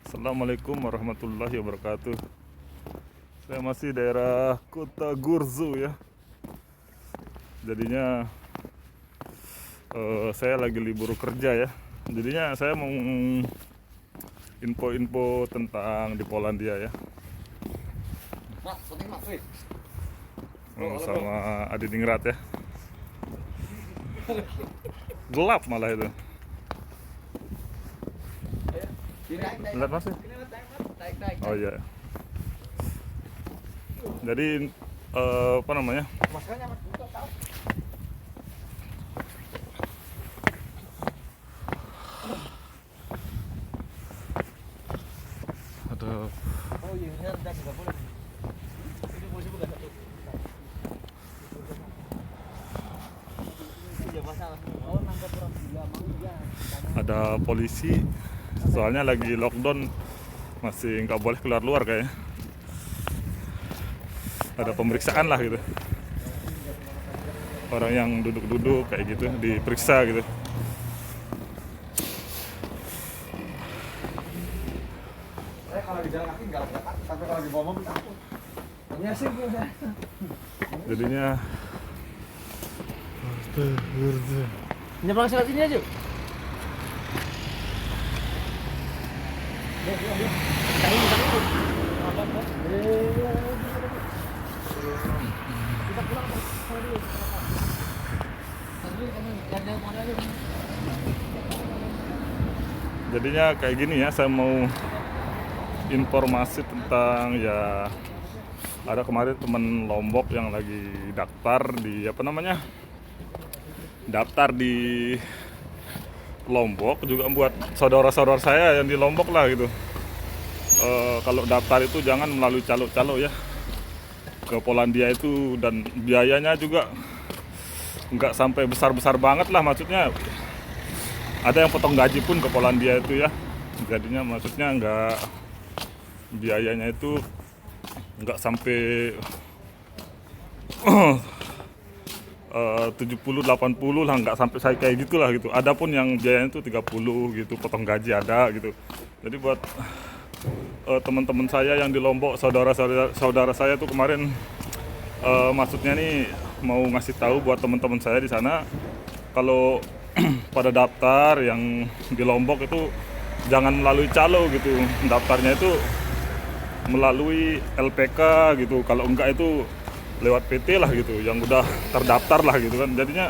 Assalamualaikum warahmatullahi wabarakatuh. Saya masih daerah Kota Gurzu ya. Jadinya saya lagi libur kerja ya. Jadinya saya mau info-info tentang di Polandia ya. Sama Adi Dingrat ya. Gelap malah itu. Lihat mas ya? Oh iya. Jadi apa namanya? Ada ada polisi, soalnya lagi lockdown, masih nggak boleh keluar luar kayaknya. Ada pemeriksaan lah gitu, orang yang duduk-duduk kayak gitu diperiksa gitu. Kalau di jalan kaki nggak takut, tapi kalau di bawah mobil takut. Ya sih bu. Jadinya Nyebrang selat sini aja. jadinya kayak gini ya, saya mau informasi tentang ya, ada kemarin teman Lombok yang lagi daftar di apa namanya, daftar di Lombok, juga buat saudara-saudara saya yang di Lombok lah gitu. Kalau daftar itu jangan melalui calo-calo ya ke Polandia itu, dan biayanya juga nggak sampai besar-besar banget lah, maksudnya ada yang potong gaji pun ke Polandia itu ya. Jadinya maksudnya nggak, biayanya itu nggak sampai 70-80 lah, nggak sampai saya kayak gitulah gitu. Ada pun yang biayanya itu 30 gitu, potong gaji ada gitu. Jadi buat teman-teman saya yang di Lombok, saudara saya tuh kemarin, maksudnya nih mau ngasih tahu buat teman-teman saya di sana, kalau pada daftar yang di Lombok itu jangan melalui calo gitu, daftarnya itu melalui LPK gitu. Kalau enggak itu lewat PT lah gitu, yang udah terdaftar lah gitu kan. Jadinya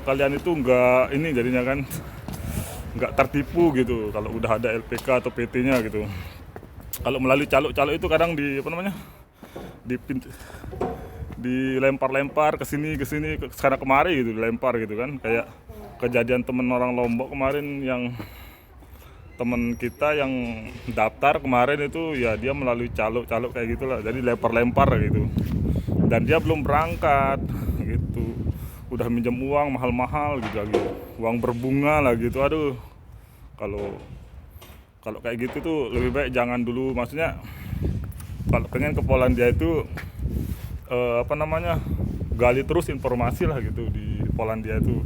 kalian itu enggak ini, jadinya kan nggak tertipu gitu kalau udah ada LPK atau PT-nya gitu. Kalau melalui calo-calo itu kadang di apa namanya, dilempar-lempar ke sini ke sana kemari gitu, dilempar gitu kan. Kayak kejadian temen orang Lombok kemarin, yang temen kita yang daftar kemarin itu ya, dia melalui calo-calo kayak gitulah, jadi lempar-lempar gitu, dan dia belum berangkat gitu, udah minjem uang mahal-mahal gitu lagi, uang berbunga lah gitu. Aduh, kalau kayak gitu tuh lebih baik jangan dulu. Maksudnya kalau pengen ke Polandia itu apa namanya, gali terus informasi lah gitu di Polandia itu,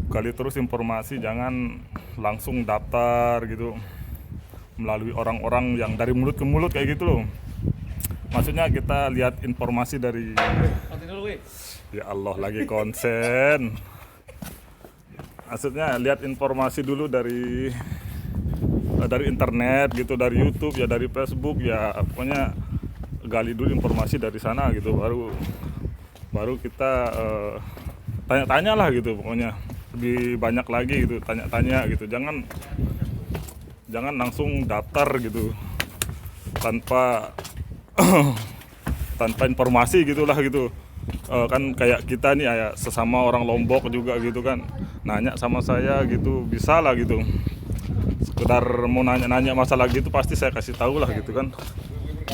gali terus informasi, jangan langsung daftar gitu melalui orang-orang yang dari mulut ke mulut kayak gitu loh. Maksudnya kita lihat informasi dari, ya Allah lagi konsen, maksudnya lihat informasi dulu dari internet gitu, dari YouTube ya, dari Facebook ya, pokoknya gali dulu informasi dari sana gitu, baru kita tanya-tanya lah gitu, pokoknya lebih banyak lagi gitu, tanya-tanya gitu. Jangan langsung daftar gitu tanpa tanpa informasi gitulah gitu. Kan kayak kita nih ya, sesama orang Lombok juga gitu kan, nanya sama saya gitu, bisa lah gitu, sekedar mau nanya-nanya masalah gitu, pasti saya kasih tahu lah gitu kan,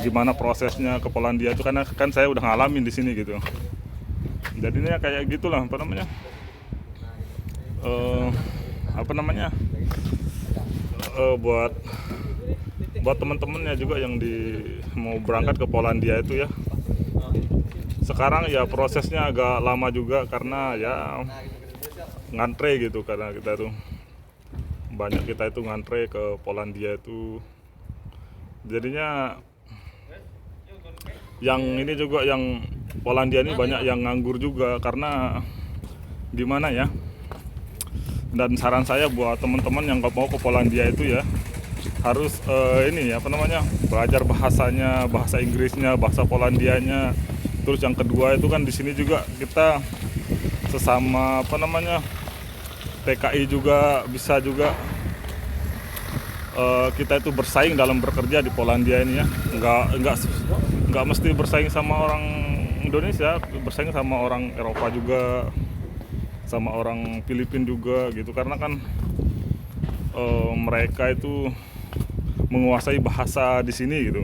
gimana prosesnya ke Polandia itu, karena kan saya udah ngalamin di sini gitu. Jadinya kayak gitulah, apa namanya, buat teman-temannya juga yang mau berangkat ke Polandia itu ya. Sekarang ya prosesnya agak lama juga, karena ya ngantre gitu, karena kita tuh banyak kita itu ngantre ke Polandia itu. Jadinya yang ini juga, yang Polandia ini banyak yang nganggur juga karena gimana ya. Dan saran saya buat teman-teman yang mau ke Polandia itu ya, harus ini ya, apa namanya, belajar bahasanya, bahasa Inggrisnya, bahasa Polandianya. Terus yang kedua itu kan di sini juga kita sesama apa namanya, TKI juga bisa juga kita itu bersaing dalam bekerja di Polandia ini ya. Nggak mesti bersaing sama orang Indonesia, bersaing sama orang Eropa juga, sama orang Filipina juga gitu, karena kan mereka itu menguasai bahasa di sini gitu.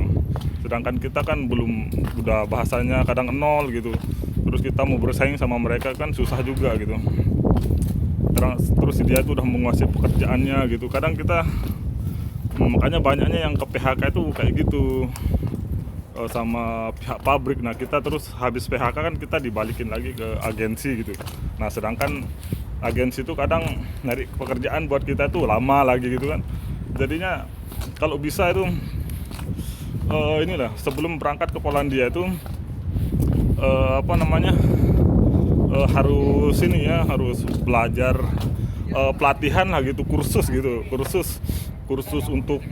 Sedangkan kita kan belum, udah bahasanya kadang nol gitu. Terus kita mau bersaing sama mereka kan susah juga gitu. Terus dia tuh udah menguasai pekerjaannya gitu. Kadang kita makanya banyaknya yang ke PHK itu kayak gitu, sama pihak pabrik. Nah kita terus habis PHK kan kita dibalikin lagi ke agensi gitu. Nah sedangkan agensi itu kadang nyari pekerjaan buat kita tuh lama lagi gitu kan. Jadinya kalau bisa itu inilah, sebelum berangkat ke Polandia itu apa namanya, harus ini ya, harus belajar pelatihan lah gitu, kursus untuk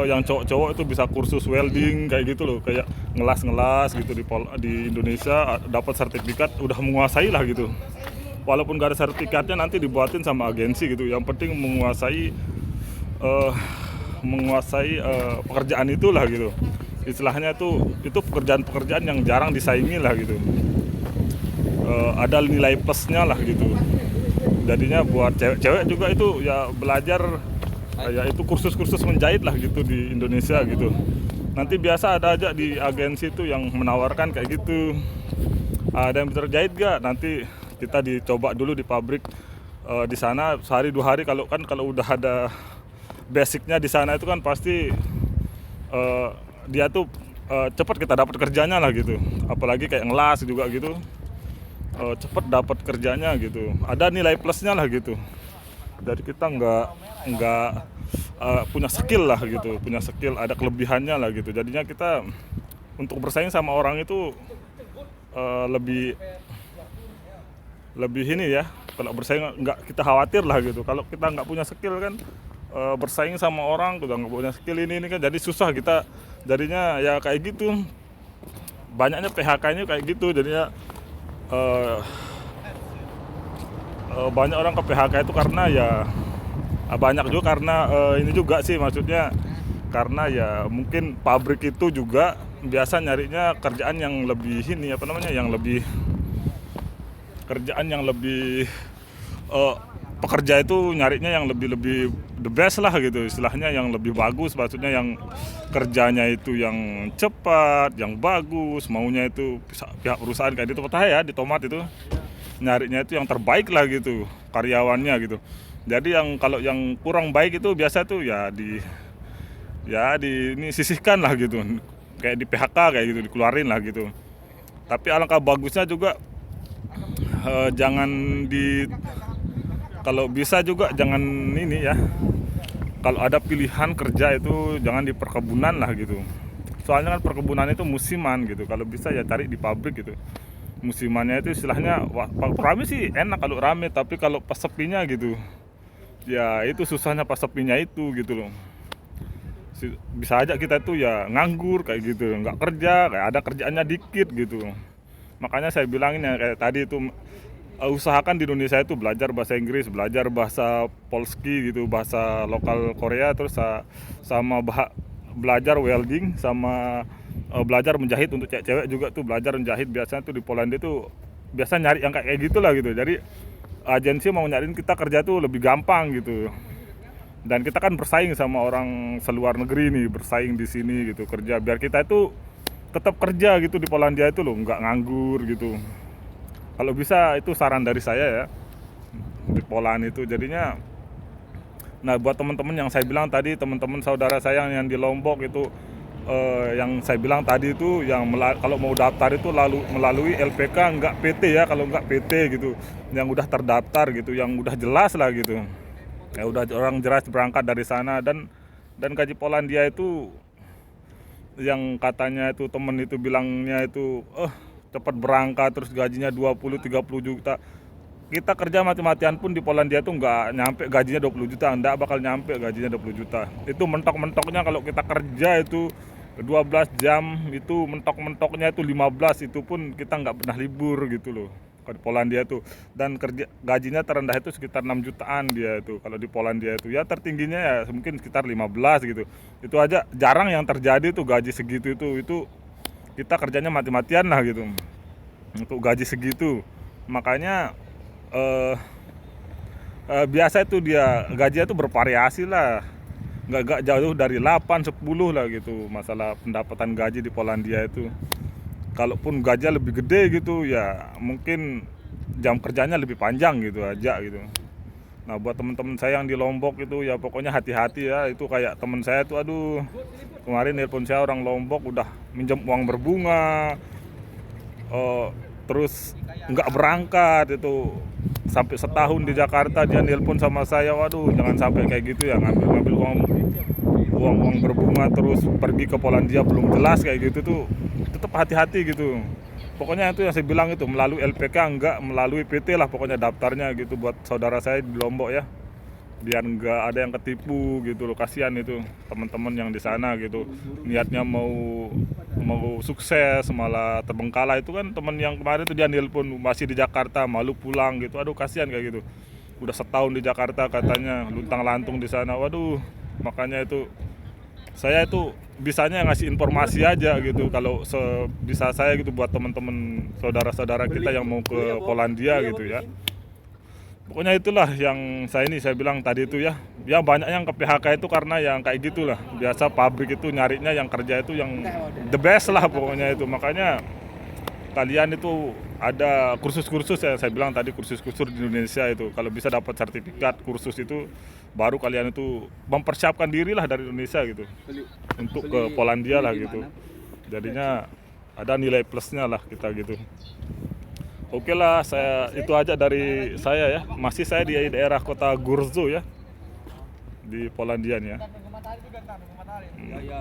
yang cowok-cowok itu bisa kursus welding kayak gitu loh, kayak ngelas gitu di Indonesia, dapat sertifikat udah menguasai lah gitu. Walaupun gak ada sertifikatnya nanti dibuatin sama agensi gitu. Yang penting menguasai pekerjaan itulah gitu. Istilahnya itu pekerjaan yang jarang disaingi lah gitu. Ada nilai plusnya lah gitu. Jadinya buat cewek-cewek juga itu ya belajar, ya itu kursus-kursus menjahit lah gitu di Indonesia gitu. Nanti biasa ada aja di agensi itu yang menawarkan kayak gitu. Ada yang bisa jahit gak? Nanti kita dicoba dulu di pabrik di sana sehari 2 hari. Kalau udah ada basicnya di sana itu kan pasti dia tuh cepat kita dapat kerjanya lah gitu. Apalagi kayak ngelas juga gitu, cepat dapat kerjanya gitu. Ada nilai plusnya lah gitu. Dari kita nggak punya skill lah gitu, punya skill, ada kelebihannya lah gitu. Jadinya kita untuk bersaing sama orang itu lebih ini ya. Kalau bersaing nggak kita khawatir lah gitu. Kalau kita nggak punya skill kan, bersaing sama orang udah nggak punya skill ini kan, jadi susah kita. Jadinya ya kayak gitu, banyaknya PHK-nya kayak gitu. Jadinya banyak orang ke PHK itu karena ya banyak juga karena ini juga sih, maksudnya karena ya mungkin pabrik itu juga biasa nyarinya kerjaan yang lebih ini, apa namanya, yang lebih kerjaan yang lebih pekerja itu nyarinya yang lebih the best lah gitu, istilahnya yang lebih bagus, maksudnya yang kerjanya itu yang cepat, yang bagus, maunya itu pihak perusahaan kayak di tempat saya di Tomat itu nyarinya itu yang terbaik lah gitu karyawannya gitu. Jadi yang kalau yang kurang baik itu biasa tuh ya ini sisihkan lah gitu, kayak di PHK kayak gitu, dikeluarin lah gitu. Tapi alangkah bagusnya juga kalau bisa juga jangan ini ya, kalau ada pilihan kerja itu jangan di perkebunan lah gitu. Soalnya kan perkebunan itu musiman gitu, kalau bisa ya cari di pabrik gitu. Musimannya itu istilahnya rame sih enak kalau rame, tapi kalau pas sepinya gitu ya itu susahnya pas sepinya itu gitu loh. Bisa aja kita tuh ya nganggur kayak gitu, nggak kerja, kayak ada kerjaannya dikit gitu. Makanya saya bilangin ya kayak tadi itu, usahakan di Indonesia itu belajar bahasa Inggris, belajar bahasa Polski gitu, bahasa lokal Korea, terus sama belajar welding, sama belajar menjahit untuk cewek juga tuh, belajar menjahit. Biasanya tuh di Polandia tuh biasa nyari yang kayak gitulah gitu. Jadi agensi mau nyariin kita kerja tuh lebih gampang gitu. Dan kita kan bersaing sama orang seluar negeri nih, bersaing di sini gitu kerja, biar kita itu tetap kerja gitu di Polandia itu loh, nggak nganggur gitu. Kalau bisa itu saran dari saya ya di Poland itu. Jadinya nah buat teman-teman yang saya bilang tadi, teman-teman saudara saya yang di Lombok itu, yang saya bilang tadi itu yang kalau mau daftar itu melalui LPK, nggak PT ya, kalau nggak PT gitu, yang udah terdaftar gitu, yang udah jelas lah gitu. Ya udah orang jelas berangkat dari sana, dan gaji Polandia itu yang katanya itu temen itu bilangnya itu cepat berangkat terus gajinya 20-30 juta. Kita kerja mati-matian pun di Polandia tuh nggak nyampe gajinya 20 juta, nggak bakal nyampe gajinya 20 juta. Itu mentok-mentoknya kalau kita kerja itu 12 jam, itu mentok-mentoknya itu 15, itu pun kita nggak pernah libur gitu loh kalau di Polandia tuh. Dan kerja gajinya terendah itu sekitar 6 jutaan dia itu kalau di Polandia itu. Ya tertingginya ya mungkin sekitar 15 gitu. Itu aja jarang yang terjadi tuh gaji segitu itu kita kerjanya mati-matian lah gitu untuk gaji segitu. Makanya biasa itu dia gajinya tuh bervariasi lah, nggak jauh dari 8-10 lah gitu masalah pendapatan gaji di Polandia itu. Kalaupun gajinya lebih gede gitu ya mungkin jam kerjanya lebih panjang gitu aja gitu. Nah buat teman-teman saya yang di Lombok itu ya pokoknya hati-hati ya. Itu kayak teman saya tuh, aduh, kemarin nelpon saya orang Lombok udah minjem uang berbunga, terus nggak berangkat itu sampai setahun di Jakarta. Dia nelpon sama saya, waduh jangan sampai kayak gitu ya, ngambil uang berbunga terus pergi ke Polandia belum jelas kayak gitu tuh. Tetap hati-hati gitu. Pokoknya itu yang saya bilang itu melalui LPK, enggak melalui PT lah pokoknya daftarnya gitu buat saudara saya di Lombok ya, biar enggak ada yang ketipu gitu loh. Kasihan itu teman-teman yang di sana gitu, niatnya mau sukses malah terbengkalai. Itu kan teman yang kemarin tuh dia nelpon masih di Jakarta, malu pulang gitu. Aduh kasihan kayak gitu, udah setahun di Jakarta katanya luntang lantung di sana. Waduh, makanya itu saya itu bisanya ngasih informasi aja gitu kalau bisa saya gitu buat teman-teman saudara-saudara kita yang mau ke Polandia gitu ya. Pokoknya itulah yang saya bilang tadi itu ya. Ya banyak yang ke PHK itu karena yang kayak gitulah. Biasa pabrik itu nyarinya yang kerja itu yang the best lah pokoknya itu. Makanya kalian itu ada kursus-kursus ya, saya bilang tadi kursus-kursus di Indonesia itu. Kalau bisa dapat sertifikat kursus itu baru kalian itu mempersiapkan diri lah dari Indonesia gitu untuk ke Polandia lah gitu. Jadinya ada nilai plusnya lah kita gitu. Oke lah, saya itu aja dari saya ya. Masih saya di daerah kota Gurzo ya, di Polandia nih ya. Ya.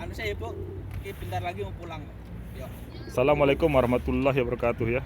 Anu saya Bu, bentar lagi mau pulang. Assalamualaikum warahmatullahi wabarakatuh ya.